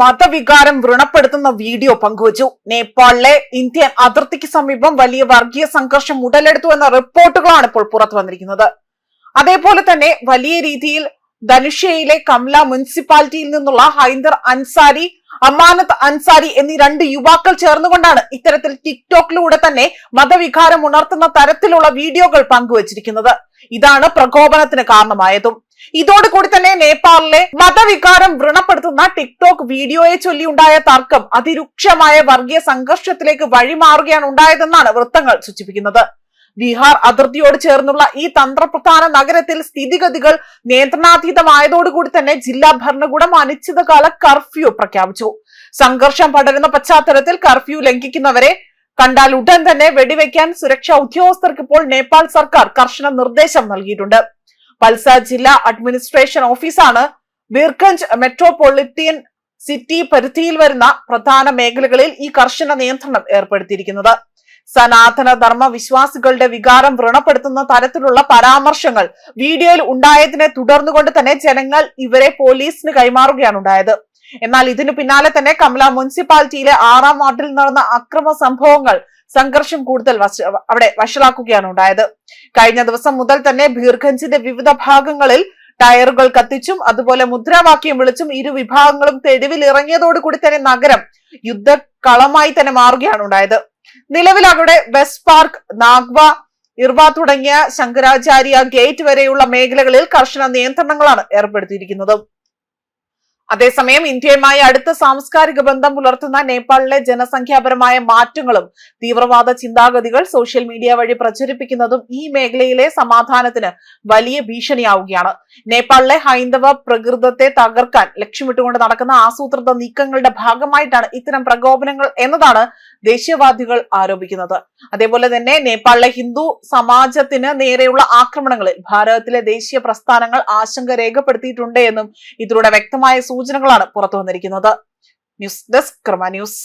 മതവികാരം വ്രണപ്പെടുത്തുന്ന video പങ്കുവച്ചു. നേപ്പാളിലെ Indian അതിർത്തിക്ക് സമീപം വലിയ വർഗീയ സംഘർഷം ഉടലെടുത്തു എന്ന റിപ്പോർട്ടുകളാണ് ഇപ്പോൾ പുറത്തു വന്നിരിക്കുന്നത്. അതേപോലെ തന്നെ വലിയ രീതിയിൽ ധനുഷ്യയിലെ കംല മുനിസിപ്പാലിറ്റിയിൽ നിന്നുള്ള ഹൈന്ദർ അൻസാരി, അമാനത്ത് അൻസാരി എന്നീ രണ്ട് യുവാക്കൾ ചേർന്നുകൊണ്ടാണ് ഇത്തരത്തിൽ ടിക്ടോക്കിലൂടെ തന്നെ മതവികാരം ഉണർത്തുന്ന തരത്തിലുള്ള വീഡിയോകൾ പങ്കുവച്ചിരിക്കുന്നത്. ഇതാണ് പ്രകോപനത്തിന് കാരണമായതും. ഇതോടുകൂടി തന്നെ നേപ്പാളിലെ മതവികാരം വ്രണപ്പെടുത്തുന്ന ടിക്ടോക്ക് വീഡിയോയെ ചൊല്ലിയുണ്ടായ തർക്കം അതിരൂക്ഷമായ വർഗീയ സംഘർഷത്തിലേക്ക് വഴിമാറുകയാണ് ഉണ്ടായതെന്നാണ് വൃത്തങ്ങൾ സൂചിപ്പിക്കുന്നത്. ബീഹാർ അതിർത്തിയോട് ചേർന്നുള്ള ഈ തന്ത്രപ്രധാന നഗരത്തിൽ സ്ഥിതിഗതികൾ നിയന്ത്രണാതീതമായതോടുകൂടി തന്നെ ജില്ലാ ഭരണകൂടം അനിശ്ചിതകാല കർഫ്യൂ പ്രഖ്യാപിച്ചു. സംഘർഷം പടരുന്ന പശ്ചാത്തലത്തിൽ കർഫ്യൂ ലംഘിക്കുന്നവരെ കണ്ടാൽ ഉടൻ തന്നെ വെടിവെക്കാൻ സുരക്ഷാ ഉദ്യോഗസ്ഥർക്ക് ഇപ്പോൾ നേപ്പാൾ സർക്കാർ കർശന നിർദ്ദേശം നൽകിയിട്ടുണ്ട്. വൽസാഡ് ജില്ലാ അഡ്മിനിസ്ട്രേഷൻ ഓഫീസാണ് ബീർഗഞ്ച് മെട്രോപൊളിറ്റൻ സിറ്റി പരിധിയിൽ വരുന്ന പ്രധാന മേഖലകളിൽ ഈ കർശന നിയന്ത്രണം ഏർപ്പെടുത്തിയിരിക്കുന്നത്. സനാതന ധർമ്മ വിശ്വാസികളുടെ വികാരം വ്രണപ്പെടുത്തുന്ന തരത്തിലുള്ള പരാമർശങ്ങൾ വീഡിയോയിൽ ഉണ്ടായതിനെ തുടർന്നുകൊണ്ട് തന്നെ ജനങ്ങൾ ഇവരെ പോലീസിന് കൈമാറുകയാണ് ഉണ്ടായത്. എന്നാൽ ഇതിനു പിന്നാലെ തന്നെ കംല മുനിസിപ്പാലിറ്റിയിലെ 6ാം വാർഡിൽ നടന്ന അക്രമ സംഭവങ്ങൾ സംഘർഷം കൂടുതൽ അവിടെ വഷളാക്കുകയാണ് ഉണ്ടായത്. കഴിഞ്ഞ ദിവസം മുതൽ തന്നെ ബീർഗഞ്ചിന്റെ വിവിധ ഭാഗങ്ങളിൽ ടയറുകൾ കത്തിച്ചും അതുപോലെ മുദ്രാവാക്യം വിളിച്ചും ഇരു വിഭാഗങ്ങളും തെരുവിൽ ഇറങ്ങിയതോടുകൂടി തന്നെ നഗരം യുദ്ധക്കളമായി തന്നെ മാറുകയാണ് ഉണ്ടായത്. നിലവിൽ അവിടെ വെസ്റ്റ് പാർക്ക്, നാഗ്വ, ഇർവ തുടങ്ങിയ ശങ്കരാചാര്യ ഗേറ്റ് വരെയുള്ള മേഖലകളിൽ കർശന നിയന്ത്രണങ്ങളാണ് ഏർപ്പെടുത്തിയിരിക്കുന്നത്. അതേസമയം ഇന്ത്യയുമായി അടുത്ത സാംസ്കാരിക ബന്ധം പുലർത്തുന്ന നേപ്പാളിലെ ജനസംഖ്യാപരമായ മാറ്റങ്ങളും തീവ്രവാദ ചിന്താഗതികൾ സോഷ്യൽ മീഡിയ വഴി പ്രചരിപ്പിക്കുന്നതും ഈ മേഖലയിലെ സമാധാനത്തിന് വലിയ ഭീഷണിയാവുകയാണ്. നേപ്പാളിലെ ഹൈന്ദവ പ്രകൃതത്തെ തകർക്കാൻ ലക്ഷ്യമിട്ടുകൊണ്ട് നടക്കുന്ന ആസൂത്രിത നീക്കങ്ങളുടെ ഭാഗമായിട്ടാണ് ഇത്തരം പ്രകോപനങ്ങൾ എന്നതാണ് ദേശീയവാദികൾ ആരോപിക്കുന്നത്. അതേപോലെ തന്നെ നേപ്പാളിലെ ഹിന്ദു സമാജത്തിന് നേരെയുള്ള ആക്രമണങ്ങളിൽ ഭാരതത്തിലെ ദേശീയ പ്രസ്ഥാനങ്ങൾ ആശങ്ക രേഖപ്പെടുത്തിയിട്ടുണ്ട് എന്നും ഇതിലൂടെ വ്യക്തമായ സൂചനകളാണ് പുറത്തു വന്നിരിക്കുന്നത്. ന്യൂസ് ഡെസ്ക് കർമ്മ ന്യൂസ്.